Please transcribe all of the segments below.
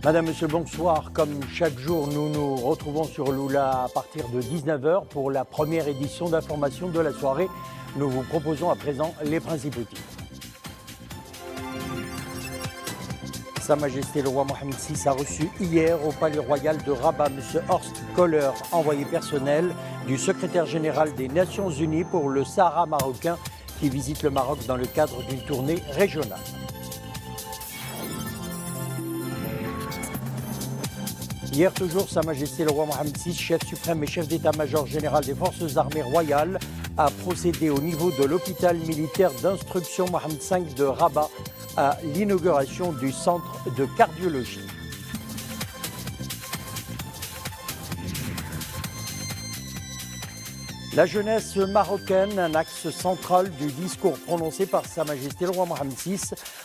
Madame, Monsieur, bonsoir. Comme chaque jour, nous nous retrouvons sur Lula à partir de 19h pour la première édition d'information de la soirée. Nous vous proposons à présent les principaux titres. Sa Majesté le roi Mohamed VI a reçu hier au Palais Royal de Rabat M. Horst Köhler, envoyé personnel du secrétaire général des Nations Unies pour le Sahara marocain, qui visite le Maroc dans le cadre d'une tournée régionale. Hier toujours, Sa Majesté le roi Mohamed VI, chef suprême et chef d'état-major général des forces armées royales, a procédé au niveau de l'hôpital militaire d'instruction Mohamed V de Rabat à l'inauguration du centre de cardiologie. La jeunesse marocaine, un axe central du discours prononcé par Sa Majesté le roi Mohamed VI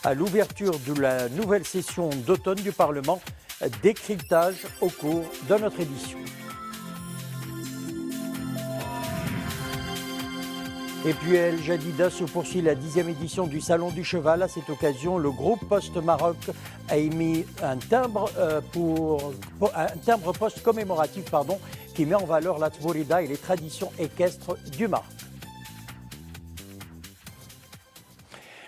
à l'ouverture de la nouvelle session d'automne du Parlement. Décryptage au cours de notre édition. Et puis El Jadida se poursuit la 10e édition du Salon du Cheval. À cette occasion, le groupe Poste Maroc a émis un timbre poste commémoratif qui met en valeur la Tvorida et les traditions équestres du Maroc.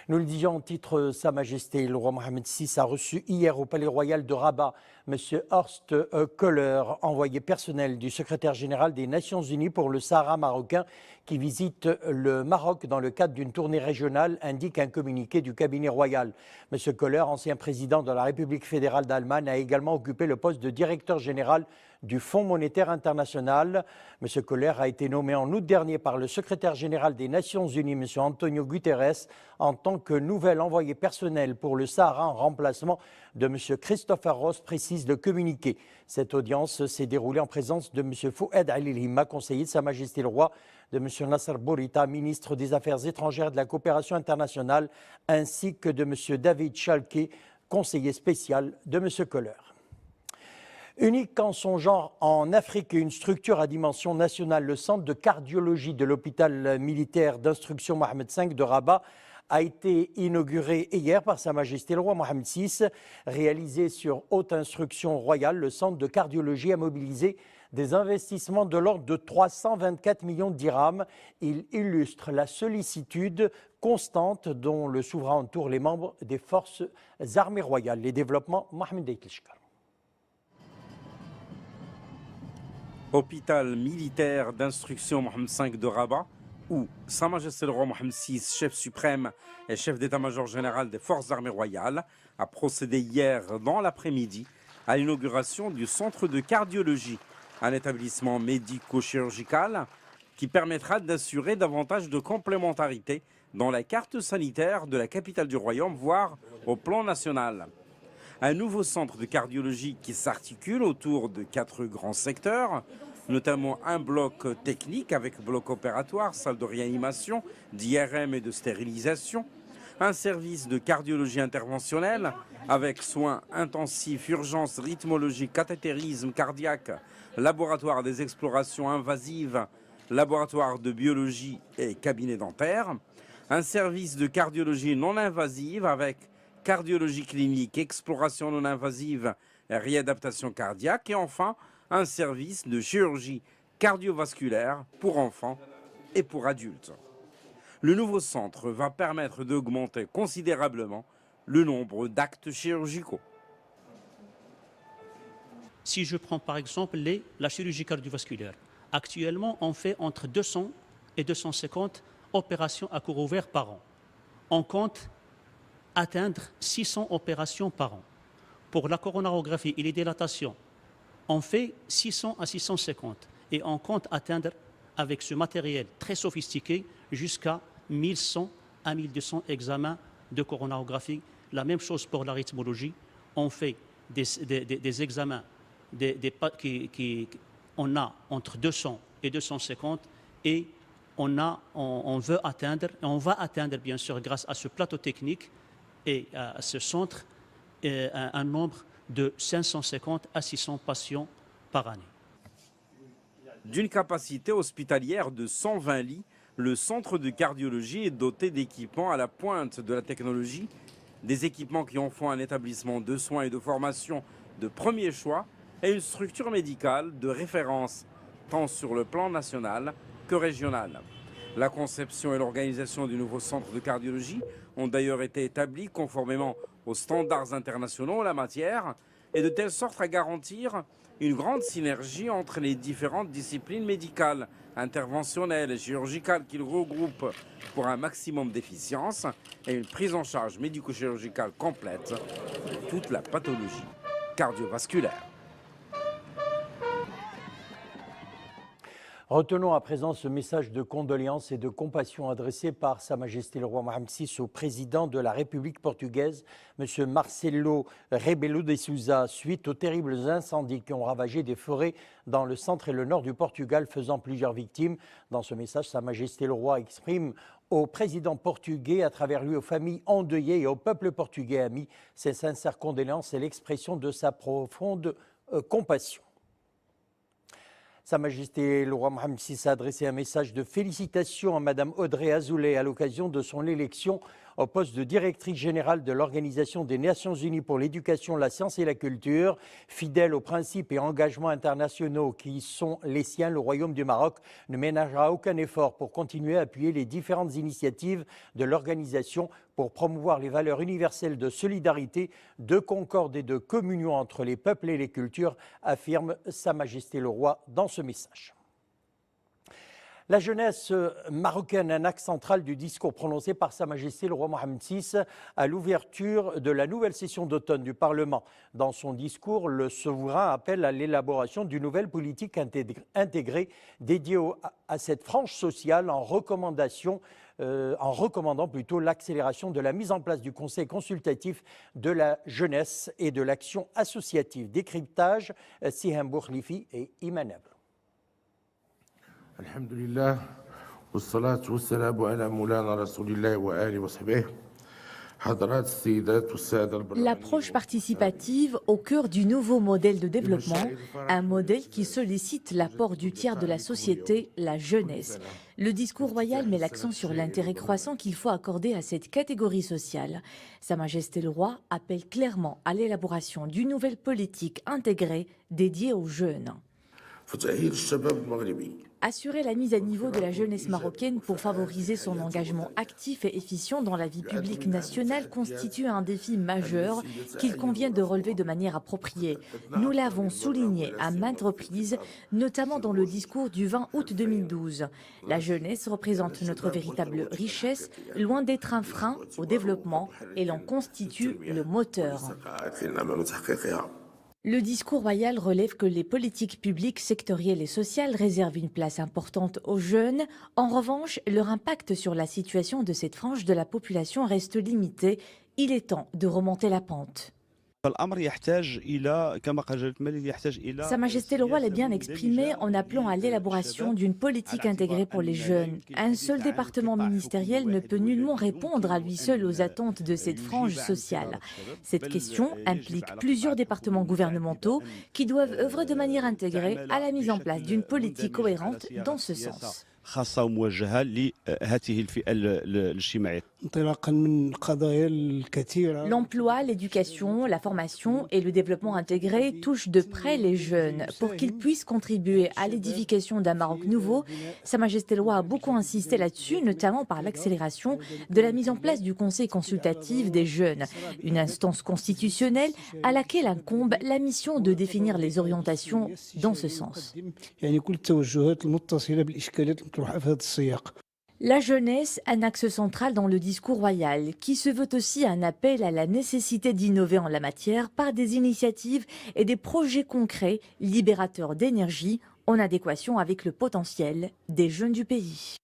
Nous le disions en titre, Sa Majesté le roi Mohamed VI a reçu hier au Palais Royal de Rabat M. Horst Köhler, envoyé personnel du secrétaire général des Nations Unies pour le Sahara marocain, qui visite le Maroc dans le cadre d'une tournée régionale, indique un communiqué du cabinet royal. M. Köhler, ancien président de la République fédérale d'Allemagne, a également occupé le poste de directeur général du Fonds monétaire international. M. Köhler a été nommé en août dernier par le secrétaire général des Nations Unies, M. Antonio Guterres, en tant que nouvel envoyé personnel pour le Sahara en remplacement de M. Christopher Ross, précise le communiqué. Cette audience s'est déroulée en présence de M. Fouad Al-Himma, conseiller de Sa Majesté le Roi, de M. Nasser Bourita, ministre des Affaires étrangères et de la coopération internationale, ainsi que de M. David Schalke, conseiller spécial de M. Köhler. Unique en son genre en Afrique et une structure à dimension nationale, le centre de cardiologie de l'hôpital militaire d'instruction Mohamed V de Rabat a été inauguré hier par Sa Majesté le roi Mohamed VI. Réalisé sur haute instruction royale, le centre de cardiologie a mobilisé des investissements de l'ordre de 324 millions de dirhams. Il illustre la sollicitude constante dont le souverain entoure les membres des forces armées royales. Les développements, Mohamed Deitlichkar. Hôpital militaire d'instruction Mohamed V de Rabat, où Sa Majesté le roi Mohamed VI, chef suprême et chef d'état-major général des forces armées royales, a procédé hier dans l'après-midi à l'inauguration du centre de cardiologie, un établissement médico-chirurgical qui permettra d'assurer davantage de complémentarité dans la carte sanitaire de la capitale du royaume, voire au plan national. Un nouveau centre de cardiologie qui s'articule autour de 4 grands secteurs, notamment un bloc technique avec bloc opératoire, salle de réanimation, d'IRM et de stérilisation, un service de cardiologie interventionnelle avec soins intensifs, urgences, rythmologie, cathétérisme cardiaque, laboratoire des explorations invasives, laboratoire de biologie et cabinet dentaire, un service de cardiologie non invasive avec cardiologie clinique, exploration non invasive et réadaptation cardiaque, et enfin un service de chirurgie cardiovasculaire pour enfants et pour adultes. Le nouveau centre va permettre d'augmenter considérablement le nombre d'actes chirurgicaux. Si je prends par exemple la chirurgie cardiovasculaire, actuellement on fait entre 200 et 250 opérations à cours ouvert par an. On compte atteindre 600 opérations par an. Pour la coronarographie et les dilatations, on fait 600 à 650 et on compte atteindre avec ce matériel très sophistiqué jusqu'à 1100 à 1200 examens de coronarographie. La même chose pour la rythmologie. On fait des examens on a entre 200 et 250 et on veut atteindre, et on va atteindre bien sûr grâce à ce plateau technique et à ce centre un nombre de 550 à 600 patients par année. D'une capacité hospitalière de 120 lits, le centre de cardiologie est doté d'équipements à la pointe de la technologie, des équipements qui en font un établissement de soins et de formation de premier choix et une structure médicale de référence, tant sur le plan national que régional. La conception et l'organisation du nouveau centre de cardiologie ont d'ailleurs été établies conformément aux standards internationaux en la matière, et de telle sorte à garantir une grande synergie entre les différentes disciplines médicales, interventionnelles et chirurgicales qu'il regroupe pour un maximum d'efficience et une prise en charge médico-chirurgicale complète de toute la pathologie cardiovasculaire. Retenons à présent ce message de condoléances et de compassion adressé par Sa Majesté le roi Mohamed VI au président de la République portugaise, M. Marcelo Rebelo de Sousa, suite aux terribles incendies qui ont ravagé des forêts dans le centre et le nord du Portugal, faisant plusieurs victimes. Dans ce message, Sa Majesté le roi exprime au président portugais, à travers lui aux familles endeuillées et au peuple portugais ami, ses sincères condoléances et l'expression de sa profonde compassion. Sa Majesté le roi Mohamed VI a adressé un message de félicitations à Mme Audrey Azoulay à l'occasion de son élection au poste de directrice générale de l'Organisation des Nations Unies pour l'éducation, la science et la culture. Fidèle aux principes et engagements internationaux qui sont les siens, le Royaume du Maroc ne ménagera aucun effort pour continuer à appuyer les différentes initiatives de l'organisation pour promouvoir les valeurs universelles de solidarité, de concorde et de communion entre les peuples et les cultures, affirme Sa Majesté le roi dans ce message. La jeunesse marocaine, un axe central du discours prononcé par Sa Majesté le roi Mohamed VI à l'ouverture de la nouvelle session d'automne du Parlement. Dans son discours, le souverain appelle à l'élaboration d'une nouvelle politique intégrée dédiée à cette frange sociale en recommandant plutôt l'accélération de la mise en place du Conseil consultatif de la jeunesse et de l'action associative. Décryptage, Sihem Boukhlifi et Imanab. الحمد لله والصلاة والسلام على مولانا رسول الله وآله وصحبه حضرات السيدات والسادة. L'approche participative au cœur du nouveau modèle de développement, un modèle qui sollicite l'apport du tiers de la société, la jeunesse. Le discours royal met l'accent sur l'intérêt croissant qu'il faut accorder à cette catégorie sociale. Sa Majesté le roi appelle clairement à l'élaboration d'une nouvelle politique intégrée dédiée aux jeunes. فتأهيل الشباب المغربي. Assurer la mise à niveau de la jeunesse marocaine pour favoriser son engagement actif et efficient dans la vie publique nationale constitue un défi majeur qu'il convient de relever de manière appropriée. Nous l'avons souligné à maintes reprises, notamment dans le discours du 20 août 2012. La jeunesse représente notre véritable richesse, loin d'être un frein au développement, et l'en constitue le moteur. Le discours royal relève que les politiques publiques sectorielles et sociales réservent une place importante aux jeunes. En revanche, leur impact sur la situation de cette frange de la population reste limité. Il est temps de remonter la pente. Sa Majesté le roi l'a bien exprimé en appelant à l'élaboration d'une politique intégrée pour les jeunes. Un seul département ministériel ne peut nullement répondre à lui seul aux attentes de cette frange sociale. Cette question implique plusieurs départements gouvernementaux qui doivent œuvrer de manière intégrée à la mise en place d'une politique cohérente dans ce sens. خاصة وموجهة لهذه الفئة الاجتماعية. L'emploi, l'éducation, la formation et le développement intégré touchent de près les jeunes. Pour qu'ils puissent contribuer à l'édification d'un Maroc nouveau, Sa Majesté le roi a beaucoup insisté là-dessus, notamment par l'accélération de la mise en place du Conseil consultatif des jeunes, une instance constitutionnelle à laquelle incombe la mission de définir les orientations dans ce sens. La jeunesse, un axe central dans le discours royal, qui se veut aussi un appel à la nécessité d'innover en la matière par des initiatives et des projets concrets libérateurs d'énergie en adéquation avec le potentiel des jeunes du pays.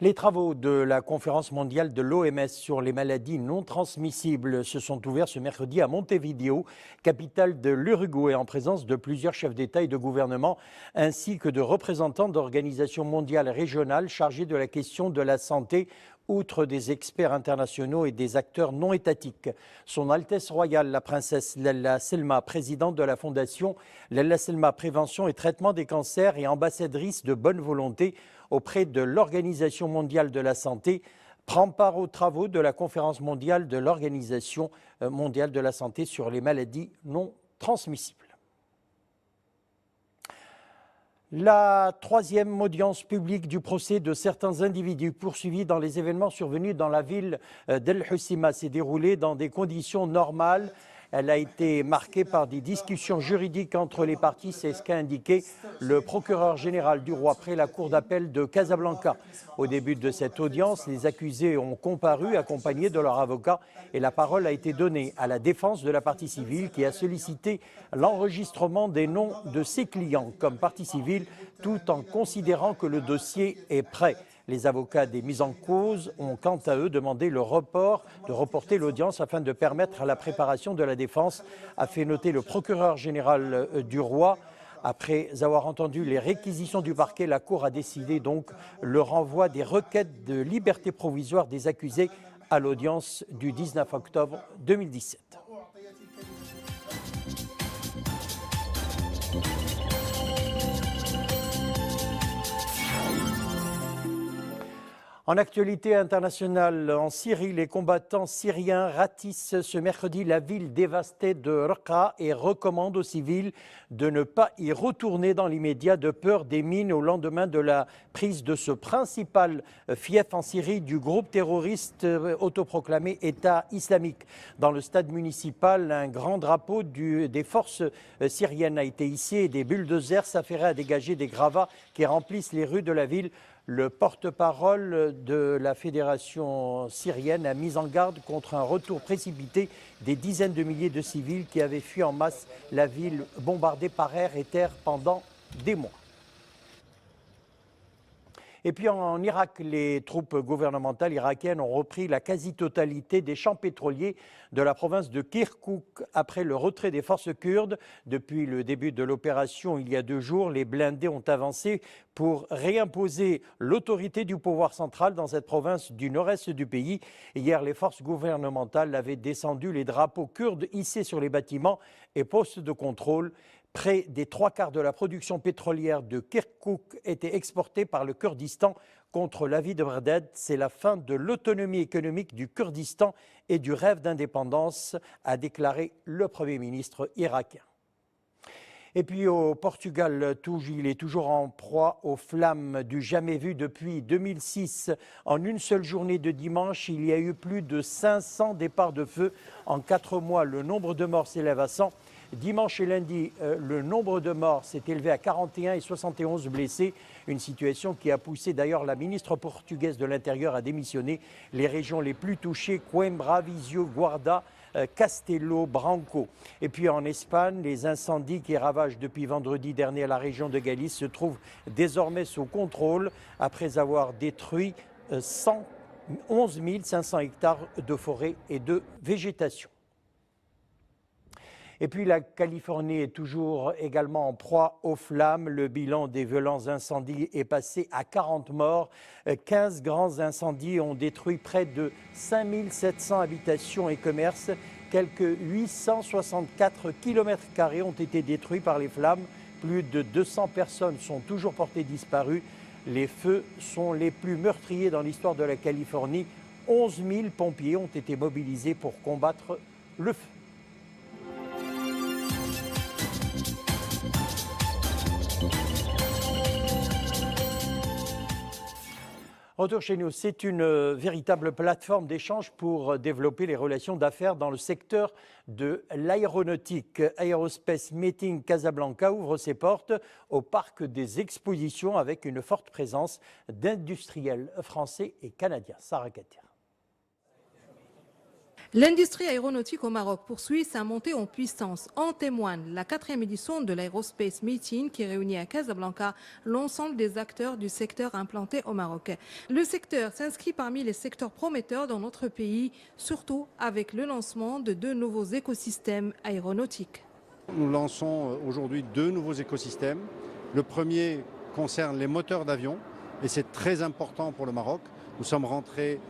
Les travaux de la conférence mondiale de l'OMS sur les maladies non transmissibles se sont ouverts ce mercredi à Montevideo, capitale de l'Uruguay, en présence de plusieurs chefs d'État et de gouvernement, ainsi que de représentants d'organisations mondiales régionales chargées de la question de la santé, outre des experts internationaux et des acteurs non étatiques. Son Altesse royale, la princesse Lalla Selma, présidente de la fondation Lalla Selma Prévention et Traitement des cancers et ambassadrice de bonne volonté auprès de l'Organisation mondiale de la santé, prend part aux travaux de la conférence mondiale de l'Organisation mondiale de la santé sur les maladies non transmissibles. La troisième audience publique du procès de certains individus poursuivis dans les événements survenus dans la ville d'El Hoceima s'est déroulée dans des conditions normales. Elle a été marquée par des discussions juridiques entre les parties, c'est ce qu'a indiqué le procureur général du roi près la cour d'appel de Casablanca. Au début de cette audience, les accusés ont comparu accompagnés de leur avocat et la parole a été donnée à la défense de la partie civile qui a sollicité l'enregistrement des noms de ses clients comme partie civile tout en considérant que le dossier est prêt. Les avocats des mis en cause ont quant à eux demandé de reporter l'audience afin de permettre la préparation de la défense, a fait noter le procureur général du roi. Après avoir entendu les réquisitions du parquet, la Cour a décidé donc le renvoi des requêtes de liberté provisoire des accusés à l'audience du 19 octobre 2017. En actualité internationale, en Syrie, les combattants syriens ratissent ce mercredi la ville dévastée de Raqqa et recommandent aux civils de ne pas y retourner dans l'immédiat de peur des mines au lendemain de la prise de ce principal fief en Syrie du groupe terroriste autoproclamé État islamique. Dans le stade municipal, un grand drapeau des forces syriennes a été hissé et des bulldozers s'affairaient à dégager des gravats qui remplissent les rues de la ville. Le porte-parole de la fédération syrienne a mis en garde contre un retour précipité des dizaines de milliers de civils qui avaient fui en masse la ville bombardée par air et terre pendant des mois. Et puis en Irak, les troupes gouvernementales irakiennes ont repris la quasi-totalité des champs pétroliers de la province de Kirkouk après le retrait des forces kurdes. Depuis le début de l'opération, il y a 2 jours, les blindés ont avancé pour réimposer l'autorité du pouvoir central dans cette province du nord-est du pays. Hier, les forces gouvernementales avaient descendu les drapeaux kurdes hissés sur les bâtiments et postes de contrôle. Près des 3/4 de la production pétrolière de Kirkouk était exportée par le Kurdistan contre l'avis de Bagdad. C'est la fin de l'autonomie économique du Kurdistan et du rêve d'indépendance, a déclaré le Premier ministre irakien. Et puis au Portugal, il est toujours en proie aux flammes du jamais vu depuis 2006. En une seule journée de dimanche, il y a eu plus de 500 départs de feu. En 4 mois, le nombre de morts s'élève à 100. Dimanche et lundi, le nombre de morts s'est élevé à 41 et 71 blessés. Une situation qui a poussé d'ailleurs la ministre portugaise de l'Intérieur à démissionner. Les régions les plus touchées, Coimbra, Viseu, Guarda, Castelo Branco. Et puis en Espagne, les incendies qui ravagent depuis vendredi dernier la région de Galice se trouvent désormais sous contrôle après avoir détruit 11 500 hectares de forêt et de végétation. Et puis la Californie est toujours également en proie aux flammes. Le bilan des violents incendies est passé à 40 morts. 15 grands incendies ont détruit près de 5700 habitations et commerces. Quelques 864 km² ont été détruits par les flammes. Plus de 200 personnes sont toujours portées disparues. Les feux sont les plus meurtriers dans l'histoire de la Californie. 11 000 pompiers ont été mobilisés pour combattre le feu. Retour chez nous, c'est une véritable plateforme d'échange pour développer les relations d'affaires dans le secteur de l'aéronautique. Aerospace Meeting Casablanca ouvre ses portes au parc des expositions avec une forte présence d'industriels français et canadiens. Sarah Katir. L'industrie aéronautique au Maroc poursuit sa montée en puissance. En témoigne la 4e édition de l'Aerospace Meeting qui réunit à Casablanca l'ensemble des acteurs du secteur implanté au Maroc. Le secteur s'inscrit parmi les secteurs prometteurs dans notre pays, surtout avec le lancement de 2 nouveaux écosystèmes aéronautiques. Nous lançons aujourd'hui 2 nouveaux écosystèmes. Le premier concerne les moteurs d'avion et c'est très important pour le Maroc. Nous sommes rentrés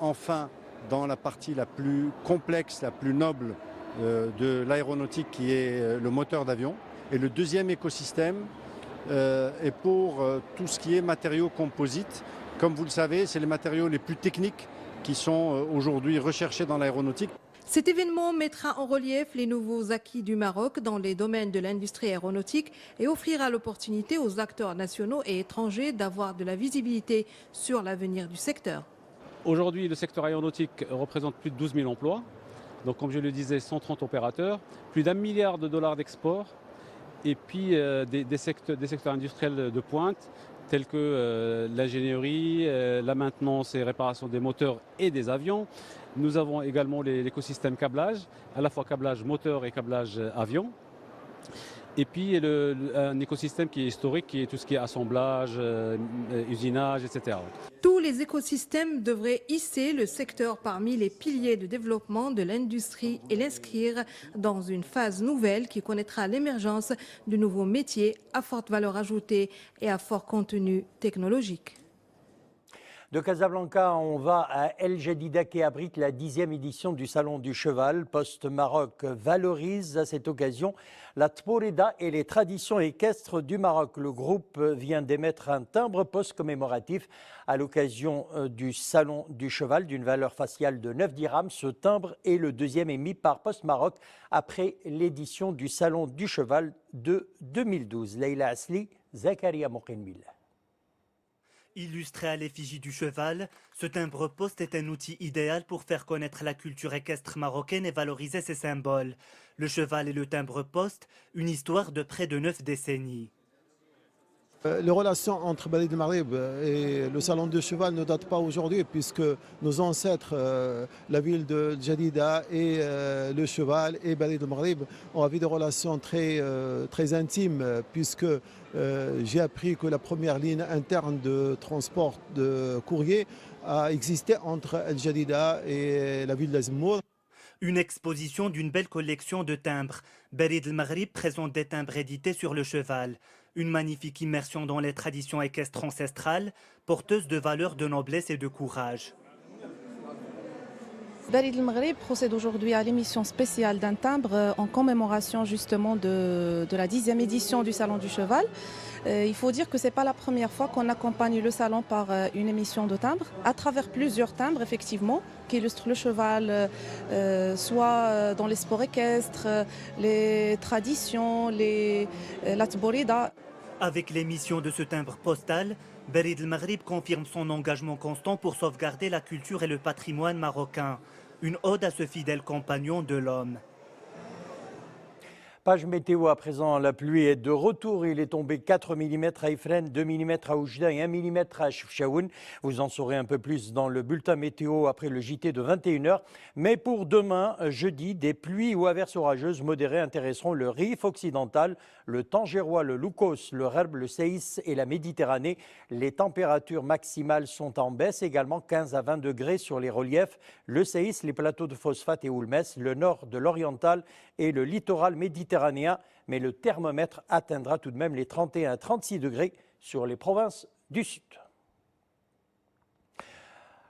enfin dans la partie la plus complexe, la plus noble de l'aéronautique qui est le moteur d'avion. Et le deuxième écosystème est pour tout ce qui est matériaux composites Comme vous le savez, c'est les matériaux les plus techniques qui sont aujourd'hui recherchés dans l'aéronautique. Cet événement mettra en relief les nouveaux acquis du Maroc dans les domaines de l'industrie aéronautique et offrira l'opportunité aux acteurs nationaux et étrangers d'avoir de la visibilité sur l'avenir du secteur. Aujourd'hui, le secteur aéronautique représente plus de 12 000 emplois. Donc, comme je le disais, 130 opérateurs, plus d'1 milliard de dollars d'export et puis des secteurs industriels de pointe tels que l'ingénierie, la maintenance et réparation des moteurs et des avions. Nous avons également l'écosystème câblage, à la fois câblage moteur et câblage avion. Et puis un écosystème qui est historique, qui est tout ce qui est assemblage, usinage, etc. Tous les écosystèmes devraient hisser le secteur parmi les piliers de développement de l'industrie et l'inscrire dans une phase nouvelle qui connaîtra l'émergence de nouveaux métiers à forte valeur ajoutée et à fort contenu technologique. De Casablanca, on va à El Jadida qui abrite la 10e édition du Salon du Cheval. Post Maroc valorise à cette occasion la Tporida et les traditions équestres du Maroc. Le groupe vient d'émettre un timbre-poste commémoratif à l'occasion du Salon du Cheval d'une valeur faciale de 9 dirhams. Ce timbre est le deuxième émis par Post Maroc après l'édition du Salon du Cheval de 2012. Leïla Asli, Zakaria Mokinmil. Illustré à l'effigie du cheval, ce timbre-poste est un outil idéal pour faire connaître la culture équestre marocaine et valoriser ses symboles. Le cheval et le timbre-poste, une histoire de près de 9 décennies. Les relations entre Balid el-Maghrib et le salon du cheval ne datent pas aujourd'hui puisque nos ancêtres, la ville de Jadida et le cheval et Balid el-Maghrib ont eu des relations très intimes puisque j'ai appris que la première ligne interne de transport de courrier a existé entre El Jadida et la ville d'Azmour. Une exposition d'une belle collection de timbres. Balid el-Maghrib présente des timbres édités sur le cheval. Une magnifique immersion dans les traditions équestres ancestrales, porteuses de valeurs de noblesse et de courage. Balid el-Maghrib procède aujourd'hui à l'émission spéciale d'un timbre en commémoration justement de la 10e édition du Salon du Cheval. Il faut dire que ce n'est pas la première fois qu'on accompagne le salon par une émission de timbres, à travers plusieurs timbres effectivement, qui illustrent le cheval, soit dans les sports équestres, les traditions, la tborida. Avec l'émission de ce timbre postal, Balid el-Maghrib confirme son engagement constant pour sauvegarder la culture et le patrimoine marocain. Une ode à ce fidèle compagnon de l'homme. Page météo à présent, la pluie est de retour. Il est tombé 4 mm à Ifrane, 2 mm à Oujda et 1 mm à Chefchaouen. Vous en saurez un peu plus dans le bulletin météo après le JT de 21h. Mais pour demain, jeudi, des pluies ou averses orageuses modérées intéresseront le Rif occidental, le Tangérois, le Loukos, le Rerb, le Seïs et la Méditerranée. Les températures maximales sont en baisse, également 15 à 20 degrés sur les reliefs, le Seïs, les plateaux de Phosphate et Oulmès, le nord de l'Oriental et le littoral méditerranéen. Mais le thermomètre atteindra tout de même les 31 à 36 degrés sur les provinces du sud.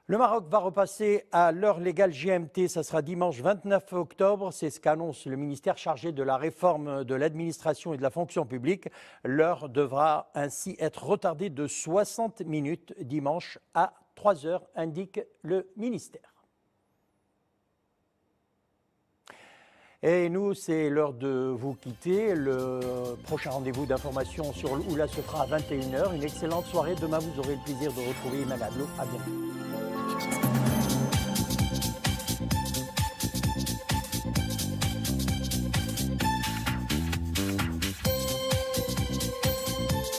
Le Maroc va repasser à l'heure légale GMT, ça sera dimanche 29 octobre, c'est ce qu'annonce le ministère chargé de la réforme de l'administration et de la fonction publique. L'heure devra ainsi être retardée de 60 minutes dimanche à 3 heures, indique le ministère. Et nous, c'est l'heure de vous quitter. Le prochain rendez-vous d'information sur l'Oula se fera à 21h. Une excellente soirée. Demain, vous aurez le plaisir de retrouver Iman Ablo. À bientôt.